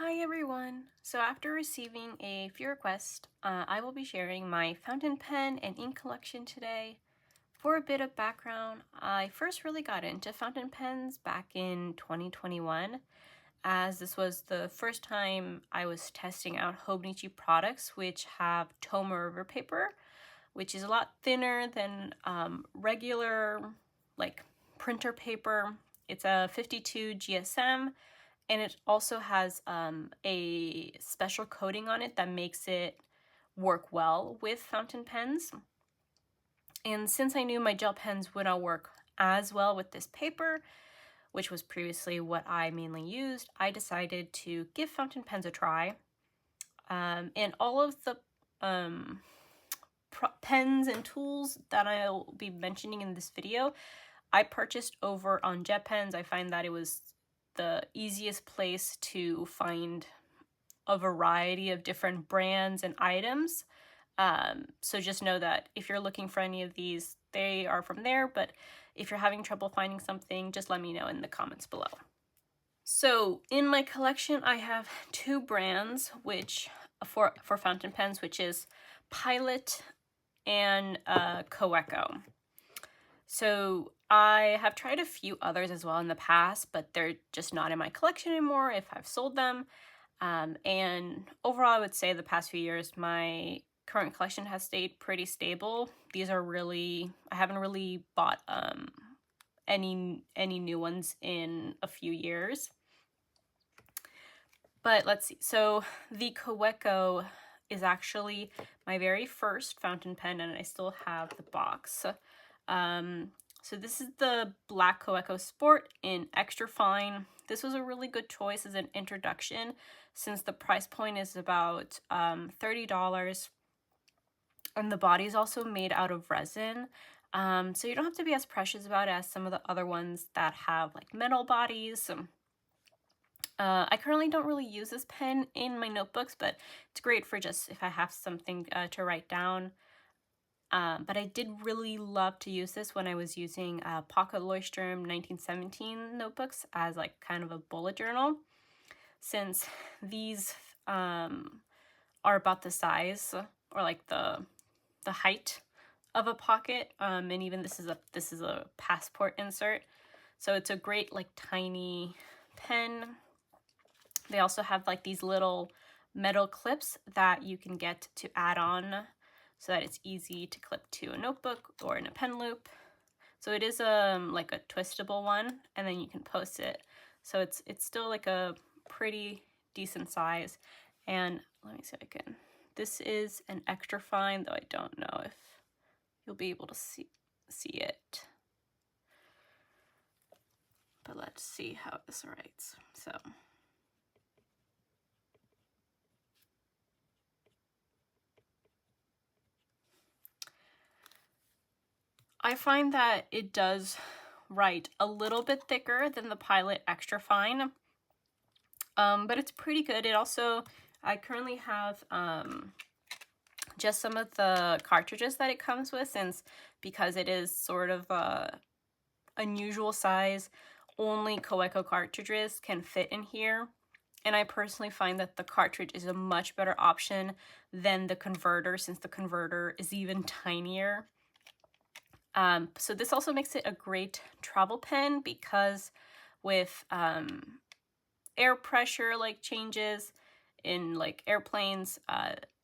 Hi everyone! So after receiving a few requests, I will be sharing my fountain pen and ink collection today. For a bit of background, I first really got into fountain pens back in 2021, as this was the first time I was testing out Hobonichi products, which have Tomo River paper, which is a lot thinner than regular like printer paper. It's a 52 GSM, and it also has a special coating on it that makes it work well with fountain pens. And since I knew my gel pens would not work as well with this paper, which was previously what I mainly used, I decided to give fountain pens a try. And all of the pens and tools that I'll be mentioning in this video, I purchased over on JetPens. I find that it was the easiest place to find a variety of different brands and items. So just know that if you're looking for any of these, they are from there, but if you're having trouble finding something, just let me know in the comments below. So in my collection, I have two brands which for fountain pens, which is Pilot and Kaweco. So I have tried a few others as well in the past, but they're just not in my collection anymore if I've sold them. And overall, I would say the past few years, my current collection has stayed pretty stable. These are really, I haven't really bought any new ones in a few years. But let's see. So the Kaweco is actually my very first fountain pen, and I still have the box. So this is the black Kaweco Sport in extra fine. This was a really good choice as an introduction since the price point is about $30, and the body is also made out of resin. So you don't have to be as precious about it as some of the other ones that have like metal bodies. I currently don't really use this pen in my notebooks, but it's great for just if I have something to write down. But I did really love to use this when I was using Pocket Leuchtturm 1917 notebooks as like kind of a bullet journal, since these are about the size or like the height of a pocket, and even this is a passport insert, so it's a great like tiny pen. They also have like these little metal clips that you can get to add on so that it's easy to clip to a notebook or in a pen loop. So it is like a twistable one, and then you can post it. So it's still like a pretty decent size. And let me see if I can. This is an extra fine, though I don't know if you'll be able to see it. But let's see how this writes. So I find that it does write a little bit thicker than the Pilot Extra Fine, but it's pretty good. It also, I currently have just some of the cartridges that it comes with, because it is sort of a unusual size. Only Kaweco cartridges can fit in here, and I personally find that the cartridge is a much better option than the converter, since the converter is even tinier. So this also makes it a great travel pen, because with air pressure like changes in like airplanes,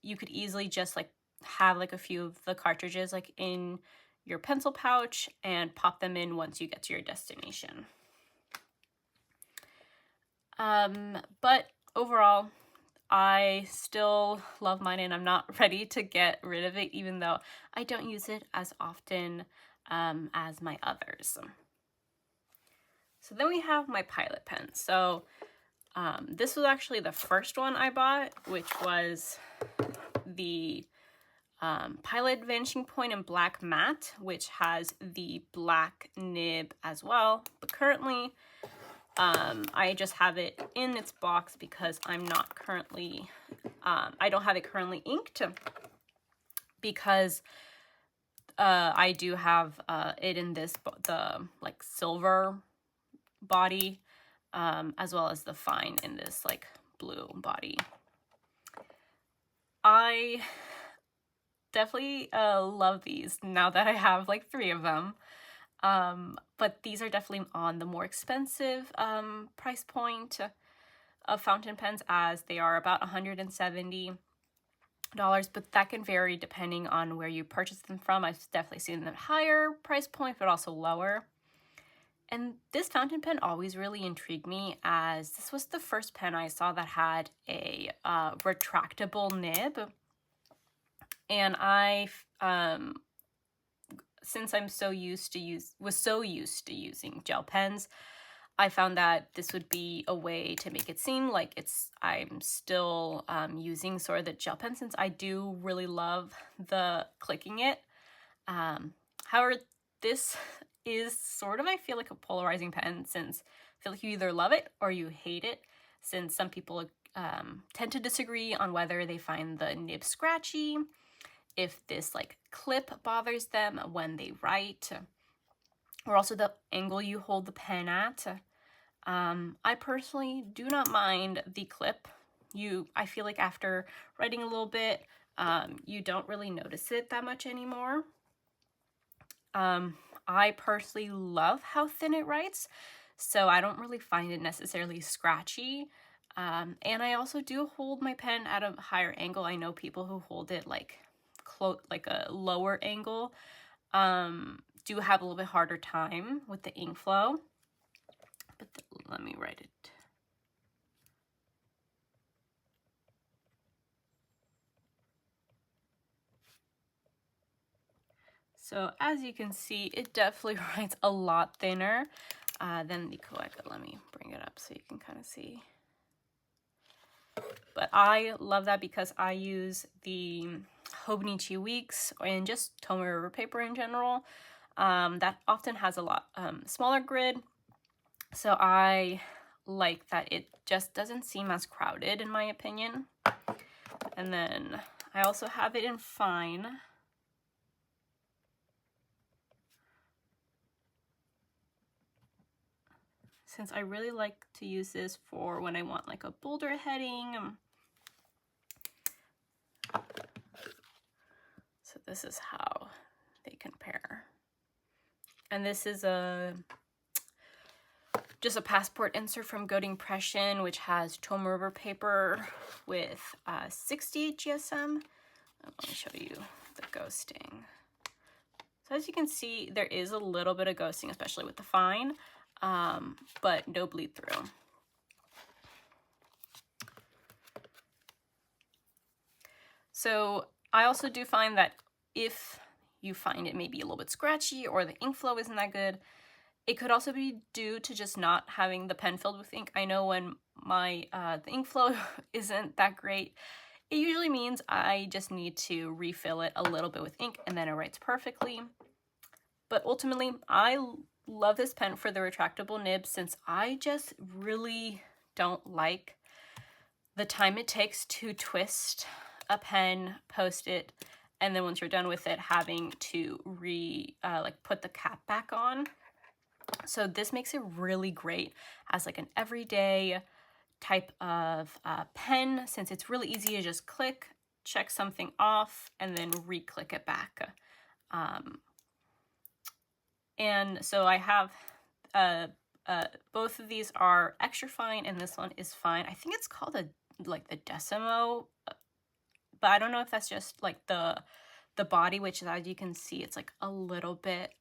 you could easily just like have like a few of the cartridges like in your pencil pouch and pop them in once you get to your destination. But overall, I still love mine, and I'm not ready to get rid of it, even though I don't use it as often as my others. So then we have my Pilot pen. So this was actually the first one I bought, which was the Pilot Vanishing Point in Black Matte, which has the black nib as well. But currently, I just have it in its box because I'm not currently, I don't have it currently inked, because I do have it in this, the like silver body, as well as the fine in this like blue body. I definitely love these now that I have like 3 of them. But these are definitely on the more expensive price point of fountain pens, as they are about $170, but that can vary depending on where you purchase them from. I've definitely seen them at higher price point, but also lower. And this fountain pen always really intrigued me, as this was the first pen I saw that had a retractable nib. And since I'm so used to using gel pens, I found that this would be a way to make it seem like I'm still using sort of the gel pen, since I do really love the clicking it. However, this is sort of, I feel like, a polarizing pen, since I feel like you either love it or you hate it, since some people tend to disagree on whether they find the nib scratchy, if this like clip bothers them when they write, or also the angle you hold the pen at. I personally do not mind the clip. I feel like after writing a little bit, you don't really notice it that much anymore. I personally love how thin it writes, so I don't really find it necessarily scratchy. And I also do hold my pen at a higher angle. I know people who hold it like a lower angle do have a little bit harder time with the ink flow. But let me write it. So as you can see, it definitely writes a lot thinner than the Kaweco. Let me bring it up so you can kind of see. But I love that because I use the Hobonichi Weeks and just Tomoe River paper in general. That often has a lot smaller grid. So I like that it just doesn't seem as crowded, in my opinion. And then I also have it in fine. Since I really like to use this for when I want like a bolder heading. So this is how they compare. And this is just a passport insert from Goat Impression, which has Tomoe River paper with 60 GSM. Let me show you the ghosting. So as you can see, there is a little bit of ghosting, especially with the fine, but no bleed through. So I also do find that if you find it maybe a little bit scratchy or the ink flow isn't that good, it could also be due to just not having the pen filled with ink. I know when the ink flow isn't that great, it usually means I just need to refill it a little bit with ink and then it writes perfectly. But ultimately, I love this pen for the retractable nib, since I just really don't like the time it takes to twist a pen, post it, and then once you're done with it, having to put the cap back on. So this makes it really great as like an everyday type of pen, since it's really easy to just click, check something off, and then re-click it back. And so I have both of these are extra fine, and this one is fine. I think it's called the Decimo, but I don't know if that's just like the body, which as you can see, it's like a little bit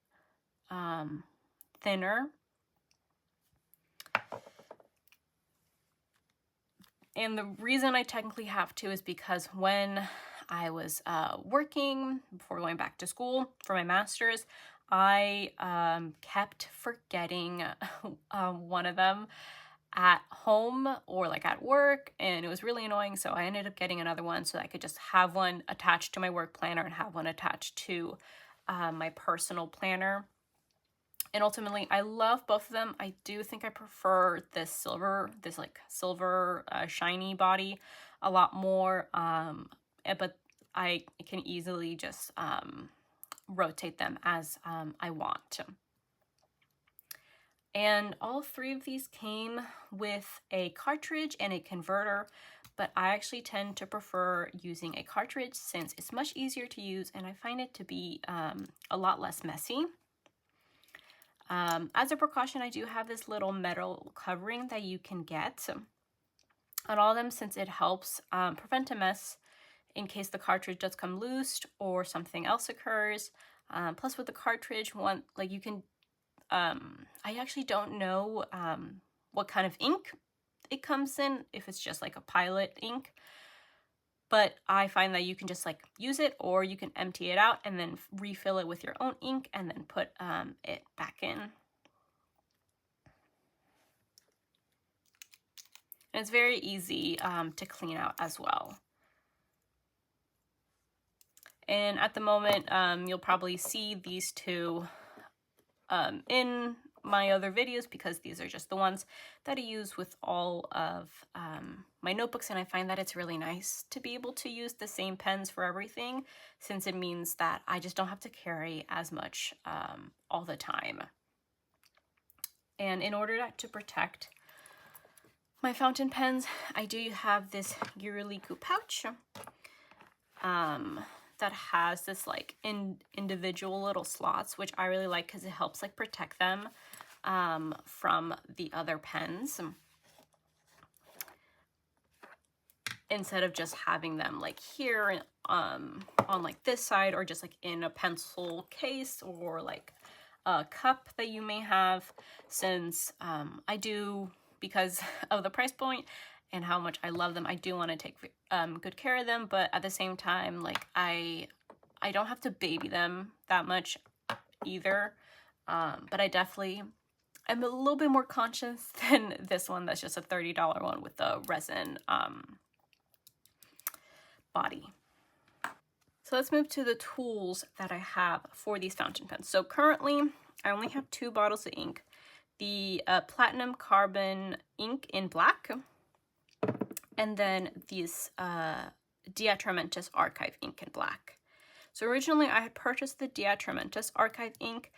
thinner. And the reason I technically have to is because when I was working before going back to school for my master's, I kept forgetting one of them at home or like at work, and it was really annoying. So I ended up getting another one so I could just have one attached to my work planner and have one attached to my personal planner. And ultimately, I love both of them. I do think I prefer this silver shiny body a lot more, but I can easily just rotate them as I want. And all three of these came with a cartridge and a converter, but I actually tend to prefer using a cartridge since it's much easier to use and I find it to be a lot less messy. As a precaution, I do have this little metal covering that you can get on all of them since it helps prevent a mess in case the cartridge does come loose or something else occurs. Plus with the cartridge, you can, I actually don't know what kind of ink it comes in, if it's just like a pilot ink, but I find that you can just like use it, or you can empty it out and then refill it with your own ink and then put it back in. And it's very easy to clean out as well. And at the moment, you'll probably see these two in my other videos because these are just the ones that I use with all of my notebooks, and I find that it's really nice to be able to use the same pens for everything since it means that I just don't have to carry as much all the time. And in order to protect my fountain pens, I do have this Euroliku pouch that has this like individual little slots, which I really like because it helps like protect them from the other pens instead of just having them like here on like this side, or just like in a pencil case or like a cup that you may have, since I do, because of the price point and how much I love them, I do want to take good care of them, but at the same time, like I don't have to baby them that much either, but I definitely am a little bit more conscious than this one that's just a $30 one with the resin body. So let's move to the tools that I have for these fountain pens. So currently I only have 2 bottles of ink. The platinum carbon ink in black, and then these Diatramentus archive ink in black. So originally I had purchased the Diatramentus archive ink,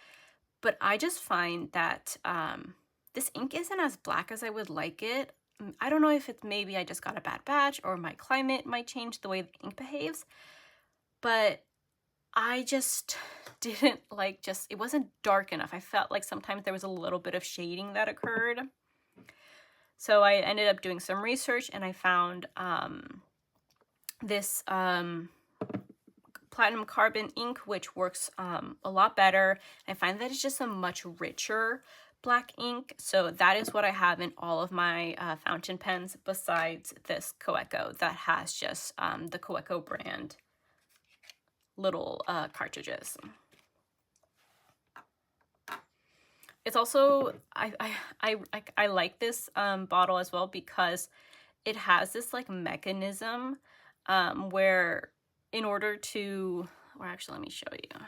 but I just find that this ink isn't as black as I would like it. I don't know if it's maybe I just got a bad batch or my climate might change the way the ink behaves, but I just didn't like, it wasn't dark enough. I felt like sometimes there was a little bit of shading that occurred. So I ended up doing some research and I found this platinum carbon ink, which works a lot better. I find that it's just a much richer black ink. So that is what I have in all of my fountain pens, besides this Kaweco that has just the Kaweco brand little cartridges. It's also, I like this bottle as well because it has this like mechanism where in order to, or actually let me show you.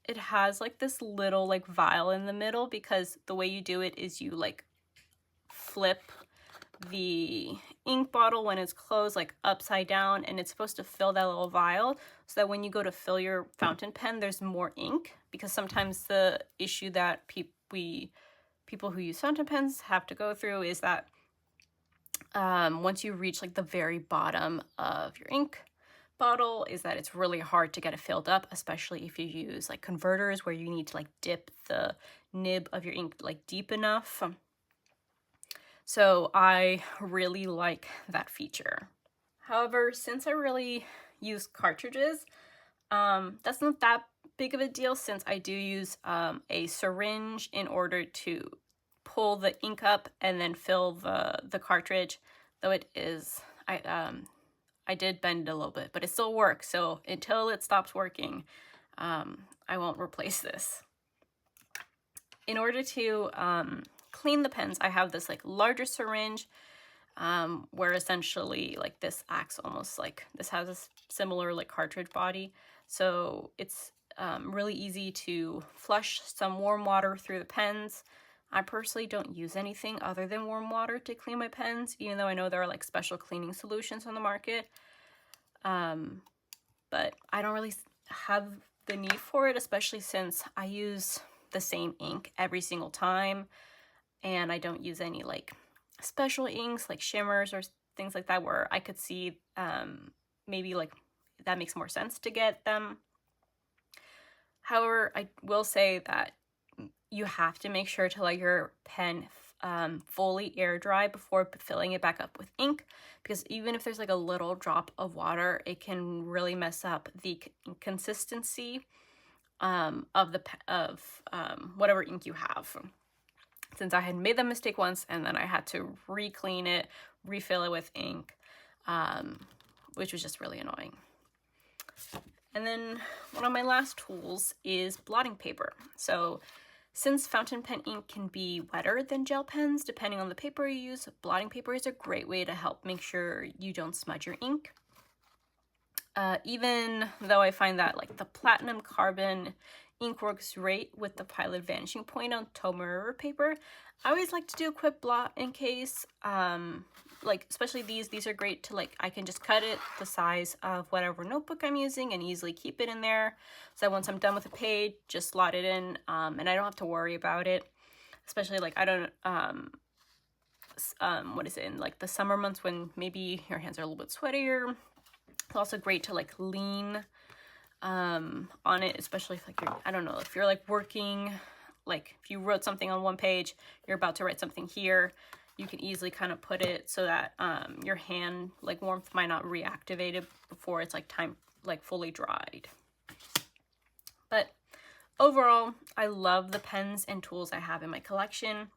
It has like this little like vial in the middle, because the way you do it is you like flip the ink bottle when it's closed like upside down, and it's supposed to fill that little vial so that when you go to fill your fountain pen there's more ink, because sometimes the issue that people who use fountain pens have to go through is that once you reach like the very bottom of your ink bottle, is that it's really hard to get it filled up, especially if you use like converters where you need to like dip the nib of your ink like deep enough. So I really like that feature. However, since I really use cartridges, that's not that big of a deal, since I do use a syringe in order to pull the ink up and then fill the cartridge, though it is, I did bend it a little bit, but it still works. So until it stops working, I won't replace this. In order to clean the pens, I have this like larger syringe where essentially like this acts almost like, this has a similar like cartridge body. So it's really easy to flush some warm water through the pens. I personally don't use anything other than warm water to clean my pens, even though I know there are like special cleaning solutions on the market. But I don't really have the need for it, especially since I use the same ink every single time, and I don't use any like special inks like shimmers or things like that where I could see maybe like that makes more sense to get them. However, I will say that you have to make sure to let your pen fully air dry before filling it back up with ink, because even if there's like a little drop of water, it can really mess up the consistency of whatever ink you have. Since I had made that mistake once and then I had to re-clean it, refill it with ink, which was just really annoying. And then one of my last tools is blotting paper. So since fountain pen ink can be wetter than gel pens, depending on the paper you use, blotting paper is a great way to help make sure you don't smudge your ink. Even though I find that like the platinum carbon ink works great with the Pilot Vanishing Point on toner paper, I always like to do a quick blot in case, like especially these are great to like, I can just cut it the size of whatever notebook I'm using and easily keep it in there. So once I'm done with a page, just slot it in, and I don't have to worry about it. Especially like, I don't, what is it, in like the summer months when maybe your hands are a little bit sweatier. It's also great to like lean on it, especially if like you're, I don't know, if you're like working, like if you wrote something on one page, you're about to write something here, you can easily kind of put it so that your hand like warmth might not reactivate it before it's like fully dried. But overall, I love the pens and tools I have in my collection,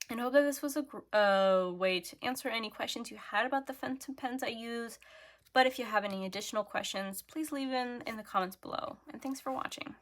and hope that this was a way to answer any questions you had about the fountain pens I use. But if you have any additional questions, please leave them in the comments below. And thanks for watching.